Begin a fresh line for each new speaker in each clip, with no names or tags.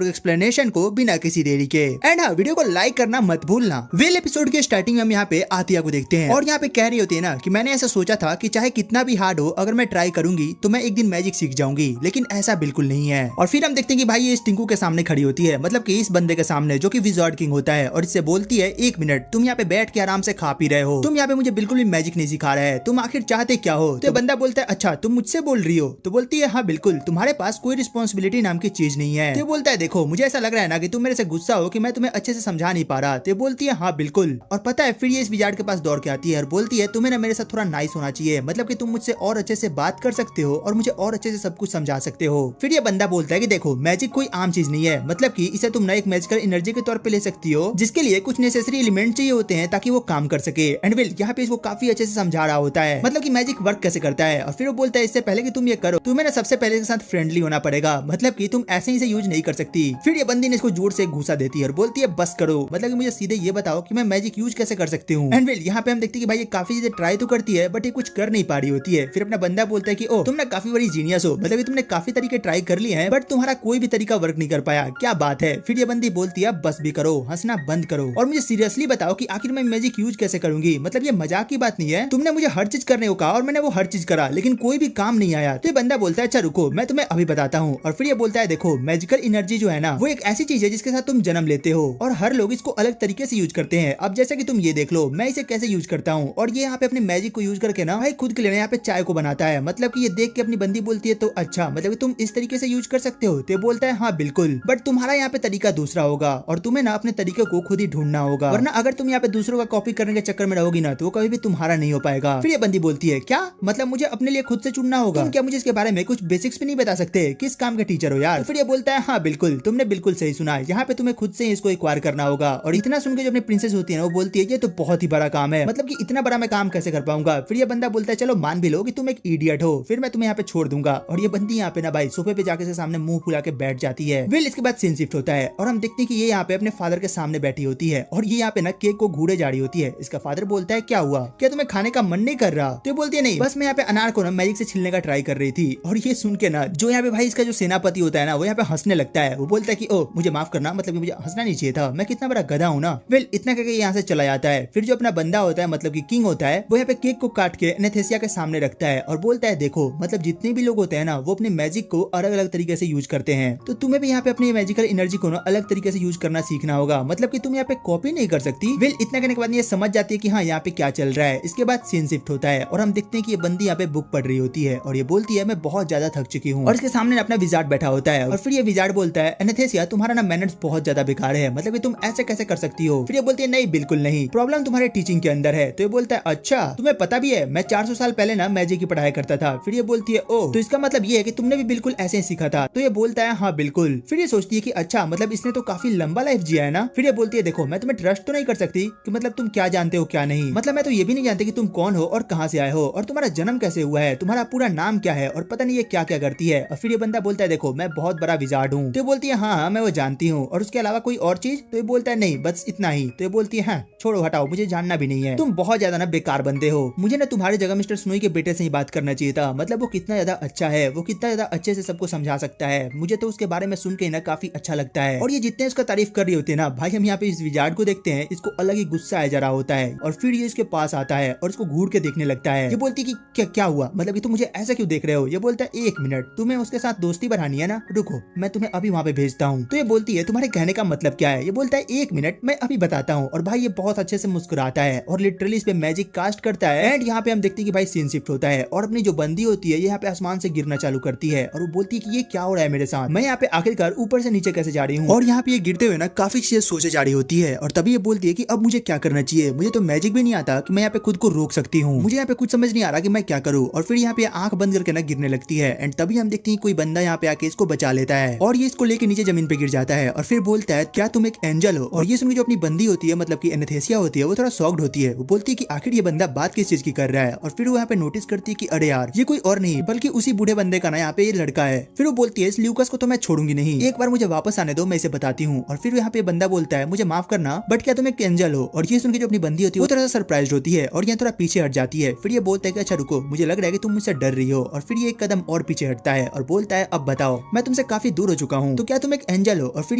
Explanation को बिना किसी देरी के। एंड हाँ, वीडियो को लाइक करना मत भूलना। वेल एपिसोड के स्टार्टिंग में हम यहाँ पे आतिया को देखते हैं और यहाँ पे कह रही होती है ना कि मैंने ऐसा सोचा था कि चाहे कितना भी हार्ड हो, अगर मैं ट्राई करूंगी तो मैं एक दिन मैजिक सीख जाऊंगी, लेकिन ऐसा बिल्कुल नहीं है। और फिर हम देखते हैं कि भाई ये इस टिंकू के सामने खड़ी होती है, मतलब कि इस बंदे के सामने जो कि विजार्ड किंग होता है, और इससे बोलती है 1 मिनट तुम यहाँ पे बैठ के आराम से खा पी रहे हो, तुम यहाँ पे मुझे बिल्कुल भी मैजिक नहीं सिखा रहे है, तुम आखिर चाहते क्या हो। तो बंदा बोलता है अच्छा तुम मुझसे बोल रही हो। तो बोलती है हाँ बिल्कुल, तुम्हारे पास कोई रिस्पॉन्सिबिलिटी नाम की चीज नहीं है। तो बोलता है देखो मुझे ऐसा लग रहा है ना कि तुम मेरे से गुस्सा हो कि मैं तुम्हें अच्छे से समझा नहीं पा रहा। तो बोलती है हाँ बिल्कुल। और पता है फिर ये इस विजार्ड के पास दौड़ के आती है और बोलती है तुम्हें ना मेरे साथ थोड़ा नाइस होना चाहिए, मतलब कि तुम मुझसे और अच्छे से बात कर सकते हो और मुझे और अच्छे से सब कुछ समझा सकते हो। फिर ये बंदा बोलता है कि देखो मैजिक कोई आम चीज नहीं है, मतलब कि इसे तुम ना एक मैजिकल एनर्जी के तौर पे ले सकती हो, जिसके लिए कुछ नेसेसरी एलिमेंट चाहिए होते हैं ताकि वो काम कर सके। एंड वेल यहाँ पे इसको काफी अच्छे से समझा रहा होता है, मतलब कि मैजिक वर्क कैसे करता है। और फिर वो बोलता है इससे पहले कि तुम ये करो तुम्हें ना सबसे पहले के साथ फ्रेंडली होना पड़ेगा, मतलब कि तुम ऐसे ही से यूज नहीं कर सकती। फिर ये बंदी ने इसको जोर से घूसा देती है और बोलती है बस करो, मतलब कि मुझे सीधे ये बताओ कि मैं मैजिक यूज कैसे कर सकती हूँ। एंड वेल यहाँ पे हम देखते हैं कि भाई ये काफी चीजें ट्राई तो करती है बट ये कुछ कर नहीं पा रही होती है। फिर अपना बंदा बोलता है कि ओ तुम ना काफी बड़ी जीनियस हो, मतलब तुमने काफी तरीके ट्राई कर लिए हैं बट तुम्हारा कोई भी तरीका वर्क नहीं कर पाया, क्या बात है। फिर ये बंदी बोलती है बस भी करो, हंसना बंद करो और मुझे सीरियसली बताओ कि आखिर मैं मैजिक यूज कैसे करूंगी, मतलब ये मजाक की बात नहीं है, तुमने मुझे हर चीज करने को कहा और मैंने वो हर चीज करा लेकिन कोई भी काम नहीं आया। तो ये बंदा बोलता है अच्छा रुको मैं तुम्हें अभी बताता हूँ। और फिर ये बोलता है देखो मैजिकल एनर्जी जो है ना वो एक ऐसी चीज है जिसके साथ तुम जन्म लेते हो और हर लोग इसको अलग तरीके से यूज करते हैं। अब जैसे कि तुम ये देख लो मैं इसे कैसे यूज करता हूँ, और ये यहाँ पे अपने मैजिक को यूज करके ना भाई खुद के लिए यहाँ पे चाय को बनाता है, मतलब कि ये देख के अपनी बंदी बोलती है तो अच्छा मतलब कि तुम इस तरीके से यूज कर सकते हो। तो बोलता है हाँ बिल्कुल, बट तुम्हारा यहाँ पे तरीका दूसरा होगा और तुम्हें ना अपने तरीके को खुद ही ढूंढना होगा, वरना अगर तुम यहाँ पे दूसरों का कॉपी करने के चक्कर में रहोगी ना तो वो कभी भी तुम्हारा नहीं हो पाएगा। फिर ये बंदी बोलती है क्या मतलब मुझे अपने लिए खुद से चुनना होगा, तुम क्या मुझे इसके बारे में कुछ बेसिक्स भी नहीं बता सकते, किस काम के टीचर हो यार। फिर ये बोलता है हाँ बिल्कुल तुमने बिल्कुल सही सुना, यहाँ पे तुम्हें खुद से इसको एक्वायर करना होगा। और इतना सुन के जो अपनी प्रिंसेस होती है ना वो बोलती है ये तो बहुत ही बड़ा काम है, मतलब कि इतना बड़ा मैं काम कैसे कर पाऊंगा। फिर ये बंदा बोलता है चलो मान भी लो कि तुम एक इडियट हो, फिर मैं तुम्हें यहाँ पे छोड़ दूंगा। और ये बंदी यहाँ पे ना भाई सोफे पे जाके से सामने मुंह फुला के बैठ जाती है। वेल इसके बाद सीन शिफ्ट होता है और हम देखते हैं कि ये यहाँ पे अपने फादर के सामने बैठी होती है और ये यहाँ पे ना केक को घूरे जा रही होती है। इसका फादर बोलता है क्या हुआ, क्या तुम्हें खाने का मन नहीं कर रहा। तो बोलती है नहीं बस मैं यहाँ पे अनार को ना मैजिक से छीलने का ट्राई कर रही थी। और ये सुन के ना जो यहाँ पे भाई इसका जो सेनापति होता है ना वो यहाँ पे हंसने लगता है। वो बोलता है कि ओ मुझे माफ करना, मतलब कि मुझे हंसना नहीं चाहिए था, मैं कितना बड़ा गधा हूँ ना। वेल इतना करके यहाँ से चला जाता है। फिर जो अपना बंदा होता है मतलब कि किंग होता है वो यहाँ पे केक को काट के एनेस्थेसिया के सामने रखता है और बोलता है देखो मतलब जितने भी लोग होते हैं ना वो अपने मैजिक को अलग अलग तरीके से यूज करते हैं, तो तुम्हें भी यहाँ पे अपनी मैजिकल एनर्जी को ना अलग तरीके से यूज करना सीखना होगा, मतलब कि तुम यहाँ पे कॉपी नहीं कर सकती। वेल इतना करने के बाद ये समझ जाती है कि हाँ यहाँ पे क्या चल रहा है। इसके बाद सीन शिफ्ट होता है और हम देखते हैं कि ये बंदी यहाँ पे बुक पढ़ रही होती है और ये बोलती है मैं बहुत ज्यादा थक चुकी हूँ। और इसके सामने अपना विजार्ड बैठा होता है और फिर ये विजार्ड बोलता है एनेस्थेसिया तुम्हारा ना मैनर्स बहुत ज्यादा बेकार है, मतलब कि तुम ऐसे कैसे कर सकती हो। फिर ये बोलती है नहीं बिल्कुल नहीं, प्रॉब्लम तुम्हारे टीचिंग के अंदर है। तो ये बोलता है अच्छा तुम्हें पता भी है मैं 400 साल पहले ना मैजिक की पढ़ाई करता था। फिर ये बोलती है ओ तो इसका मतलब ये है कि तुमने भी बिल्कुल ऐसे ही सीखा था। तो ये बोलता है हाँ बिल्कुल। फिर ये सोचती है कि अच्छा मतलब इसने तो काफी लंबा लाइफ जिया है ना। फिर ये बोलती है देखो मैं तुम्हें ट्रस्ट तो नहीं कर सकती कि मतलब तुम क्या जानते हो क्या नहीं, मतलब मैं तो ये भी नहीं जानती कि तुम कौन हो और कहाँ से आए हो और तुम्हारा जन्म कैसे हुआ है, तुम्हारा पूरा नाम क्या है और पता नहीं ये क्या क्या करती है। और फिर ये बंदा बोलता है देखो मैं बहुत बड़ा विजार्ड हूँ। तो बोलती है हाँ मैं वो जानती हूँ और उसके अलावा कोई और चीज। तो ये बोलता है नहीं बस इतना ही। तो ये बोलती है हाँ छोड़ो हटाओ मुझे जानना भी नहीं है, तुम बहुत ज्यादा ना बेकार बंदे हो, मुझे ना तुम्हारी जगह मिस्टर स्नोई के बेटे से ही बात करना चाहिए था, मतलब वो कितना ज्यादा अच्छा है, वो कितना ज्यादा अच्छे से सबको समझा सकता है, मुझे तो उसके बारे में सुन के ना काफी अच्छा लगता है। और ये जितने उसका तारीफ कर रही होती है ना भाई हम यहाँ पे इस विजार्ड को देखते हैं इसको अलग ही गुस्सा आ जा रहा होता है और फिर ये इसके पास आता है और इसको घूर के देखने लगता है। ये बोलती है कि क्या हुआ, मतलब कि तुम मुझे ऐसा क्यों देख रहे हो। ये बोलता है 1 मिनट तुम्हें उसके साथ दोस्ती बढ़ानी है ना, रुको मैं तुम्हें अभी वहाँ पे भेजता हूँ। तो ये बोलती है तुम्हारे कहने का मतलब क्या है। ये बोलता है 1 मिनट मैं अभी बताता हूँ। और भाई ये बहुत अच्छे से मुस्कुराता है और लिटरली इस पे मैजिक कास्ट करता है। एंड यहाँ पे हम देखते हैं कि भाई सीन शिफ्ट होता है और अपनी जो बंदी होती है यहाँ पे आसमान से गिरना चालू करती है और वो बोलती है कि ये क्या हो रहा है मेरे साथ, मैं यहाँ पे आखिरकार ऊपर से नीचे कैसे जा रही हूँ। और यहाँ पे ये गिरते हुए ना काफी चीजें सोचे जा रही होती है और तभी ये बोलती है कि अब मुझे क्या करना चाहिए, मुझे तो मैजिक भी नहीं आता कि मैं यहाँ पे खुद को रोक सकती हूँ, मुझे यहाँ पे कुछ समझ नहीं आ रहा कि मैं क्या करूँ। और फिर यहाँ पे आंख बंद करके ना गिरने लगती है एंड तभी हम देखते हैं कोई बंदा यहाँ पे आके इसको बचा लेता है और ये इसको लेके नीचे जमीन पे गिर जाता है और फिर बोलता है क्या तुम एक एंजल हो। और ये सुन के जो अपनी बंदी होती है मतलब की एनेस्थेसिया होती है वो थोड़ा शॉक्ड होती है। वो बोलती है कि आखिर ये बंदा बात किस चीज की कर रहा है। और फिर वो यहाँ पे नोटिस करती है कि अरे यार ये कोई और नहीं बल्कि उसी बूढ़े बंदे का ना यहाँ पे ये लड़का है। फिर वो बोलती है इस ल्यूकस को तो मैं छोड़ूंगी नहीं, एक बार मुझे वापस आने दो मैं इसे बताती हूँ। और फिर यहाँ पे बंदा बोलता है मुझे माफ करना बट क्या तुम एक एंजल हो। और ये सुन के जो अपनी बंदी होती है वो थोड़ा सा सरप्राइज होती है और यहाँ थोड़ा पीछे हट जाती है। फिर ये बोलता है कि अच्छा रुको मुझे लग रहा है कि तुम मुझसे डर रही हो। और फिर ये एक कदम और पीछे हटता है और बोलता है अब बताओ मैं तुमसे काफी दूर हो चुका हूँ तो क्या तुम एक एंजल हो? और फिर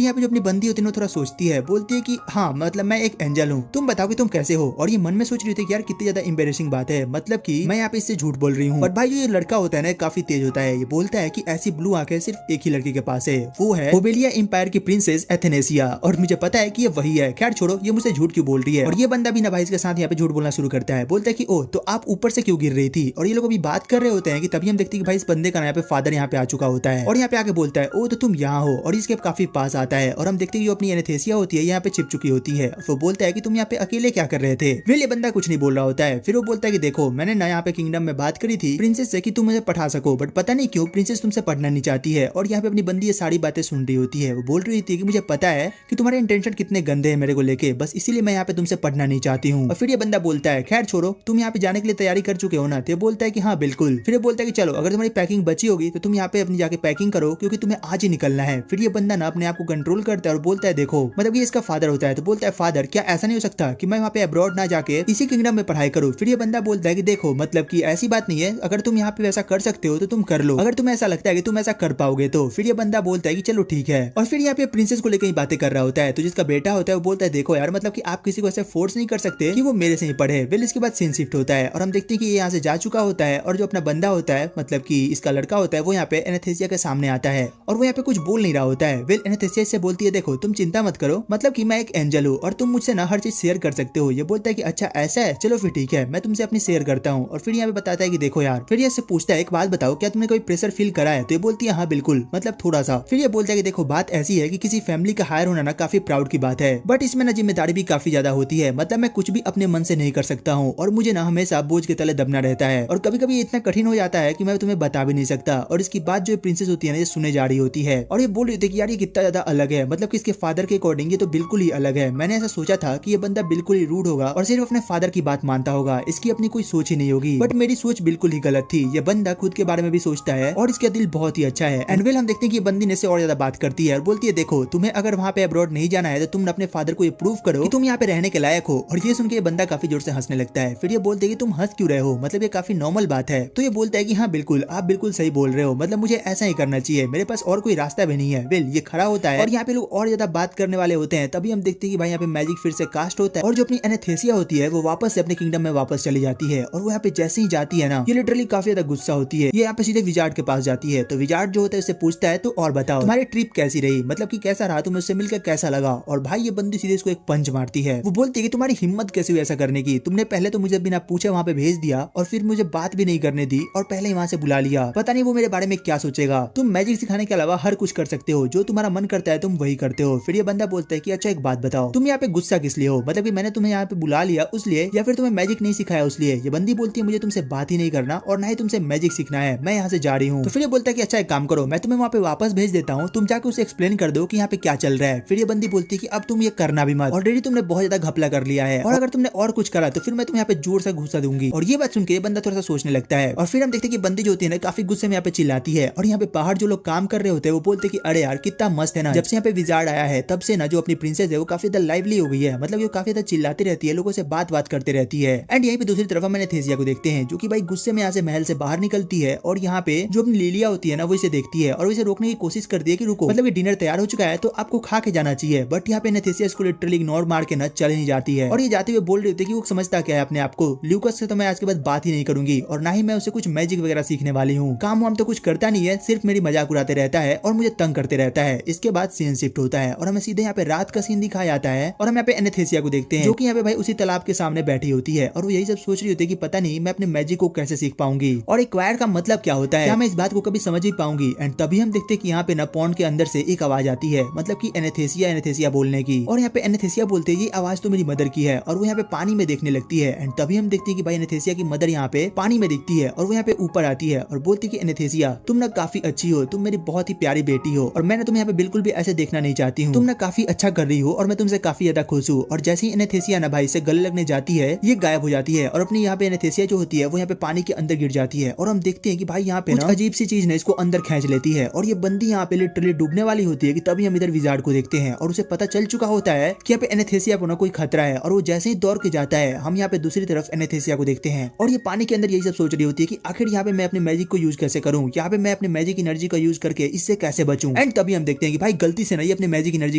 यहाँ पे जो अपनी बंदी होती है ना थोड़ा सोचती है, बोलती है कि हाँ मतलब मैं एक एंजल हूँ, तुम बताओ कि तुम कैसे हो। और ये मन में सोच रही थी कि यार कितनी ज्यादा एम्बेरेसिंग बात है, मतलब कि मैं यहाँ पे इससे झूठ बोल रही हूँ। और भाई जो ये लड़का होता है ना काफी तेज होता है, ये बोलता है कि ऐसी ब्लू आंखें सिर्फ एक ही लड़की के पास है, वो है ओबेलिया एम्पायर की प्रिंसेस एथेनेसिया, और मुझे पता है कि ये वही है। खैर छोड़ो, ये मुझसे झूठ क्यों बोल रही है। और ये बंदा भी ना भाई इसके साथ यहाँ पे झूठ बोलना शुरू करता है, बोलता है कि ओ तो आप ऊपर से क्यों गिर रही थी। और ये लोग अभी बात कर रहे होते हैं कि तभी हम देखते हैं कि भाई इस बंदे का यहाँ पे फादर यहाँ पे आ चुका होता है और यहाँ पे आके बोलता है ओ तो तुम यहाँ हो, और इसके काफी पास आता है। और हम देखते हैं जो अपनी एनेस्थेसिया होती है यहाँ पे छिप चुकी होती है। वो बोलता है कि तुम यहाँ पे अकेले क्या कर रहे थे। वेल ये बंदा कुछ नहीं बोल रहा होता है। फिर वो बोलता है कि देखो मैंने ना यहाँ पे किंगडम में बात करी थी प्रिंसेस से कि तुम मुझे पढ़ा सको, बट पता नहीं क्यों प्रिंसेस तुमसे पढ़ना नहीं चाहती है। और यहाँ पे अपनी बंदी ये सारी बातें सुन रही होती है। वो बोल रही थी कि मुझे पता है कि तुम्हारे इंटेंशन कितने गंदे हैं मेरे को लेके, बस इसीलिए मैं यहाँ पे तुमसे पढ़ना नहीं चाहती हूँ। और फिर ये बंदा बोलता है खैर छोड़ो, तुम यहाँ पे जाने के लिए तैयारी कर चुके हो ना। तो बोलता है कि हाँ बिल्कुल। फिर ये बोलता है कि चलो अगर तुम्हारी पैकिंग बची होगी तो तुम यहाँ पे अपनी जाके पैकिंग करो क्योंकि तुम्हें आज ही निकलना है। फिर ये बंदा ना अपने आप को कंट्रोल करता है और बोलता है देखो मतलब कि इसका फादर होता है, तो बोलता है फादर क्या ऐसा नहीं हो सकता कि मैं वहाँ पे अब्रॉड ना जाके इसी किंगडम में पढ़ाई करूँ। फिर ये बंदा बोलता है कि देखो मतलब कि ऐसी बात नहीं है, अगर तुम यहाँ पे वैसा कर सकते हो तो तुम कर लो, अगर तुम्हें ऐसा लगता है कि तुम ऐसा कर पाओगे तो। फिर ये बंदा बोलता है कि चलो ठीक है। और फिर यहाँ पे प्रिंसेस को लेकर बातें कर रहा होता है, तो जिसका बेटा होता है वो बोलता है देखो यार मतलब कि आप किसी को ऐसे फोर्स नहीं कर सकते कि वो मेरे से ही पढ़े। वेल इसके बाद सीन शिफ्ट होता है और हम देखते हैं कि ये यहाँ से जा चुका होता है और जो अपना बंदा होता है मतलब कि इसका लड़का होता है वो यहाँ पे एनेस्थेसिया के सामने आता है और वो यहाँ पे कुछ बोल नहीं रहा होता है। वेल एनेस्थेसिया से बोलती है देखो तुम चिंता मत करो, मतलब कि मैं एक एंजल हूँ और तुम मुझसे ना हर चीज शेयर कर सकते हो। ये बोलता है कि अच्छा ऐसा है, चलो फिर ठीक है मैं तुमसे अपनी शेयर करता हूँ। और फिर यहाँ पे बताता है कि देखो यार, फिर ये पूछता है एक बात बताओ क्या तुमने कोई प्रेशर फील करा है। तो ये बोलती है हाँ बिल्कुल, मतलब थोड़ा सा। फिर ये बोलता है कि देखो बात ऐसी है कि किसी फैमिली का हायर होना ना काफी प्राउड की बात है, बट इसमें ना जिम्मेदारी भी काफी ज्यादा होती है, मतलब मैं कुछ भी अपने मन से नहीं कर सकता हूँ और मुझे ना हमेशा बोझ के तले दबना रहता है और कभी कभी इतना कठिन हो जाता है कि मैं तुम्हें बता भी नहीं सकता। और इसकी बात जो प्रिंसेस होती है ना ये सुने जा रही होती है और ये बोल रही थी कि यार ये कितना ज्यादा अलग है, मतलब कि इसके फादर के अकॉर्डिंग ये तो बिल्कुल ही अलग है। मैंने ऐसा सोचा था कि ये बंदा बिल्कुल ही रूड होगा और सिर्फ अपने फादर की बात मानता होगा, इसकी अपनी कोई सोच ही नहीं होगी, बट मेरी सोच बिल्कुल ही गलत थी। ये बंदा खुद के बारे में भी सोचता है और इसका दिल बहुत ही अच्छा है। एंड वेल हम देखते हैं कि बंदी ने से और ज्यादा बात करती है और बोलती है देखो तुम्हें अगर वहाँ पे अब्रॉड नहीं जाना है तो तुम अपने फादर को ये प्रूव करो कि तुम यहाँ पे रहने के लायक हो। और ये सुन के बंदा काफी जोर से हंसने लगता है। फिर ये बोलते है कि तुम हंस क्यों रहे हो, मतलब ये काफी नॉर्मल बात है। तो ये बोलता है कि हाँ बिल्कुल आप बिल्कुल सही बोल रहे हो, मतलब मुझे ऐसा ही करना चाहिए, मेरे पास और कोई रास्ता भी नहीं है। वेल ये खड़ा होता है और यहाँ पे लोग और ज्यादा बात करने वाले होते हैं। तभी हम देखते हैं कि भाई यहाँ पे मैजिक फिर से कास्ट होता है और जो अपनी एनेस्थेसिया होती है वो वापस से अपने किंगडम में वापस चली जाती है। और वो यहाँ पे जैसे ही जाती है ना ये लिटरली काफी ज्यादा गुस्सा होती है। ये यहाँ पे सीधे विजार्ड के पास जाती है। तो विजार्ड जो होता है उससे पूछता है तो और बताओ तुम्हारी ट्रिप कैसी रही, मतलब कि कैसा रहा, तुम्हें उससे मिलकर कैसा लगा। और भाई ये बंदी सीधे इसको एक पंच मारती है। वो बोलती है कि तुम्हारी हिम्मत कैसे हुई ऐसा करने की, तुमने पहले तो मुझे बिना पूछे वहाँ पे भेज दिया और फिर मुझे बात भी नहीं करने दी और पहले ही वहाँ से बुला लिया, पता नहीं वो मेरे बारे में क्या सोचेगा। तुम मैजिक सिखाने के अलावा हर कुछ कर सकते हो, जो तुम्हारा मन करता है तुम वही करते हो। फिर ये बंदा बोलता है कि अच्छा एक बात बताओ तुम यहाँ पे गुस्सा किस लिए हो, मतलब कि मैंने तुम्हें यहाँ पे बुला लिया उसलिए या फिर तुम्हें मैजिक नहीं सिखाया उसलिए। ये बंदी बोलती है मुझे तुमसे बात ही नहीं करना और ना ही तुमसे मैजिक सीखना है, मैं यहाँ से जा रही हूँ। तो फिर ये बोलता है कि अच्छा एक काम करो मैं तुम्हें वहाँ पे वापस भेज देता हूँ, तुम जाकर उसे एक्सप्लेन कर दो कि यहाँ पे क्या चल रहा है। फिर ये बंदी बोलती है कि अब तुम ये करना भी मत, ऑलरेडी तुमने बहुत ज्यादा घपला कर लिया है और अगर तुमने और कुछ करा तो फिर मैं तुम्हें यहाँ पे जोर से घुसा दूंगी। और ये बात सुन के बंदा थोड़ा सा सोचने लगता है और फिर हम देखते हैं कि बंदी जो होती है ना काफी गुस्से में यहाँ पे चिल्लाती है। और यहाँ पे बाहर जो लोग काम कर रहे होते हैं वो बोलते हैं कि अरे यार कितना मस्त है ना, जब से यहाँ पे विजार्ड आया है तब से ना जो अपनी प्रिंसेस है वो काफी ज्यादा लाइवली हो गई है, मतलब ये काफी ज्यादा चिल्लाती रहती है, लोगों से बात करती रहती है। एंड यहीं पे दूसरी तरफ हम एनेस्थेसिया को देखते हैं जो कि भाई गुस्से में यहाँ से महल से बाहर निकलती है और यहाँ पे जो अपनी लिलिया होती है ना वो इसे देखती है और इसे रोकने की कोशिश करती है कि रुको, मतलब डिनर तैयार हो चुका है तो आपको खा के जाना चाहिए। बट यहाँ पे एनेस्थेसिया इसको लिटरली इग्नोर मार के ना चले नहीं जाती है और ये जाते हुए बोल रही होती है कि वो समझता क्या है अपने आप को, ल्यूकस से तो मैं आज के बाद बात ही नहीं करूंगी और ना ही मैं उसे कुछ मैजिक वगैरह सीखने वाली हूँ, काम वाम तो कुछ करता नहीं है, सिर्फ मेरी मजाक उड़ाते रहता है और मुझे तंग करते रहता है। इसके बाद सीन शिफ्ट होता है और हमें सीधे यहाँ पे रात का सीन दिखाया जाता है और हम यहाँ पे एनेस्थेसिया को देखते हैं जो कि यहाँ पे भाई उसी तालाब के सामने बैठी होती है और वो यही सब सोच रही होती है कि पता नहीं मैं अपने मैजिक को कैसे सीख पाऊंगी और एक्वायर का मतलब क्या होता है, क्या मैं इस बात को कभी समझ ही पाऊंगी। एंड तभी हम देखते हैं कि यहाँ पे ना पॉन्ड के अंदर से एक आवाज आती है, मतलब कि एनेस्थेसिया बोलने की। और यहाँ पे एनेस्थेसिया बोलते हैं ये आवाज तो मेरी मदर की है और वो यहाँ पे पानी में देखने लगती है। एंड तभी हम देखते हैं कि भाई एनेस्थेसिया की मदर यहाँ पे पानी में दिखती है और वो यहाँ पे ऊपर आती है और बोलती है कि एनेस्थेसिया तुम ना काफी अच्छी हो, तुम मेरी बहुत ही प्यारी बेटी हो और मैंने तुम्हें यहाँ पे बिल्कुल भी ऐसे देखना नहीं चाहती हूँ, तुम ना काफी अच्छा कर रही हो और मैं तुमसे काफी ज्यादा खुश हूँ। और जैसे ही एनेस्थेसिया ना भाई से गले लगने जाती है ये गायब हो जाती है और अपनी यहाँ पे एनेस्थेसिया जो होती है वो यहाँ पे पानी के अंदर गिर जाती है और हम देखते हैं कि भाई यहाँ पे कुछ अजीब सी चीज ने इसको अंदर खींच लेती है और ये बंदी यहाँ पे लिटरली डूबने वाली होती है कि तभी हम इधर विजार्ड को देखते हैं और उसे पता चल चुका होता है कि यहाँ पे एनेस्थेसिया को ना कोई खतरा है और वो जैसे ही दौड़ के जाता है हम यहाँ पे दूसरी तरफ एनेस्थेसिया को देखते हैं और ये पानी के अंदर यही सब सोच रही होती है कि आखिर यहाँ पे मैं अपने मैजिक को यूज कैसे करूँ, यहाँ पे मैं अपने मैजिक एनर्जी का यूज करके इससे कैसे बचूं। बचूं। एंड तभी हम देखते हैं कि भाई गलती से ना ये अपने मैजिक एनर्जी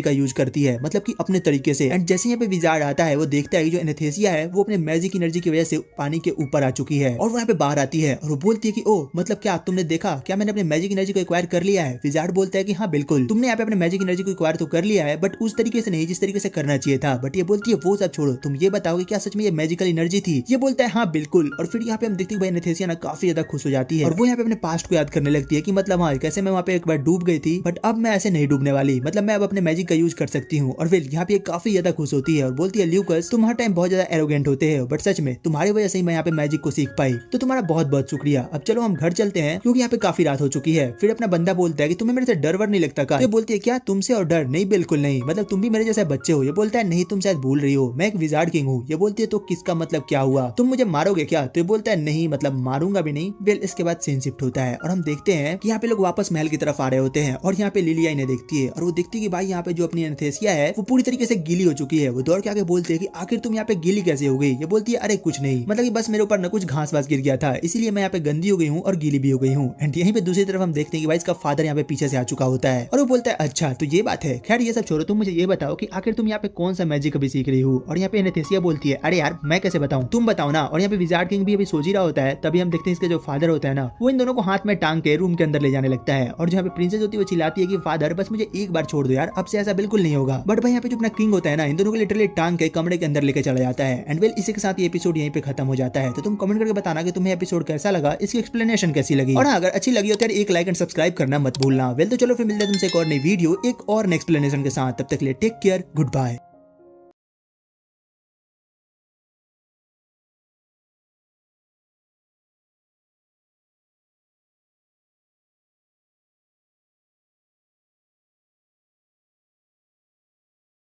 का यूज करती है, मतलब कि अपने तरीके से। एंड जैसे यहाँ पे विजार्ड आता है वो देखता है कि जो एनेस्थेसिया है वो अपने मैजिक एनर्जी की वजह से पानी के ऊपर आ चुकी है, और वो यहाँ पे बाहर आती है और वो बोलती है कि ओ मतलब क्या तुमने देखा, क्या मैंने अपने मैजिक एनर्जी को एक्वायर कर लिया है। विजार्ड बोलता है कि हाँ बिल्कुल, तुमने यहाँ पे अपने मैजिक एनर्जी को एक्वायर तो कर लिया है, बट उस तरीके से नहीं जिस तरीके से करना चाहिए था। बट ये बोलती है वो सब छोड़ो, तुम ये बताओ कि क्या सच में ये मैजिकल एनर्जी थी। ये बोलता है हाँ बिल्कुल। और फिर यहाँ पे हम देखते हैं भाई एनेस्थेसिया ना काफी ज्यादा खुश हो जाती है और वो यहाँ पे अपने पास्ट को याद करने लगती है कि मतलब हाँ कैसे मैं वहाँ पे एक बार डूब गई थी, बट अब मैं ऐसे नहीं डूबने वाली, मतलब मैं अब अपने मैजिक का यूज कर सकती हूँ। और फिर यहाँ पे काफी ज्यादा खुश होती है और बोलती है ल्यूकस तुम हर टाइम बहुत ज्यादा एरोगेंट होते हैं, बट सच में तुम्हारी वजह से ही मैं यहाँ पे मैजिक को सीख पाई, तो तुम्हारा बहुत बहुत शुक्रिया। अब चलो हम घर चलते हैं क्योंकि यहाँ पे काफी रात हो चुकी है। फिर अपना बंदा बोलता है कि तुम्हें मेरे से डर वर नहीं लगता का? तो बोलती है क्या तुमसे और डर? नहीं बिल्कुल नहीं, मतलब तुम भी मेरे जैसे बच्चे हो। ये बोलता है नहीं तुम शायद भूल रही हो, मैं एक विजार्ड किंग हूँ। ये बोलती है तो किसका मतलब क्या हुआ, तुम मुझे मारोगे क्या? तो ये बोलता है नहीं मतलब मारूंगा भी नहीं। वेल इसके बाद सीन शिफ्ट होता है और हम देखते हैं कि यहाँ पे लोग वापस महल की तरफ आ रहे होते हैं और यहाँ पे लिलिया इन्हें देखती है और वो देखती है कि भाई यहाँ पे जो अपनी एनेस्थेसिया है वो पूरी तरीके से गीली हो चुकी है। वो दौड़ के आके बोलती है कि आखिर तुम यहाँ पे गीली कैसे हो गई? ये बोलती है अरे कुछ नहीं, मतलब कि बस मेरे ऊपर न कुछ घास वास गिर गया था, इसीलिए मैं यहाँ पे गंदी हो गई हूँ और गीली भी हो गई हूँ। एंड यहीं पे दूसरी तरफ हम देखते हैं कि भाई इसका फादर यहाँ पे पीछे से आ चुका होता है और वो बोलता है अच्छा तो ये बात है। खैर ये सब छोड़ो, तुम मुझे ये बताओ कि आखिर तुम यहाँ पे कौन सा मैजिक अभी सीख रही हो? और यहाँ पे एनेस्थेसिया बोलती है अरे यार मैं कैसे बताऊं, तुम बताओ ना। और यहाँ पे विजार्ड किंग भी अभी सोच ही रहा होता है। तभी हम देखते हैं इसके जो फादर होता है ना वो इन दोनों को हाथ में टांग के रूम के अंदर ले जाने लगता है और जहाँ पे प्रिंसेस होती है वो चिल्लाती है कि फादर बस मुझे एक बार छोड़ दो यार, अब से ऐसा बिल्कुल नहीं होगा। बट भाई यहाँ पे जो अपना किंग होता है ना इन दोनों को लिटरली टांग के कमरे के अंदर लेके चला जाता है। एंड वेल इसी के साथ ये एपिसोड यहीं पे खत्म हो जाता है। तो तुम कमेंट करके बताना कि तुम्हें एपिसोड कैसा लगा, इसकी एक्सप्लेनेशन कैसी लगी, और अगर अच्छी लगी हो तो यार एक लाइक एंड सब्सक्राइब करना मत भूलना। वेल तो चलो फिर मिलते हैं तुमसे एक और नई वीडियो एक और एक्सप्लेनेशन के साथ। तब तक के लिए टेक केयर, गुड बाय।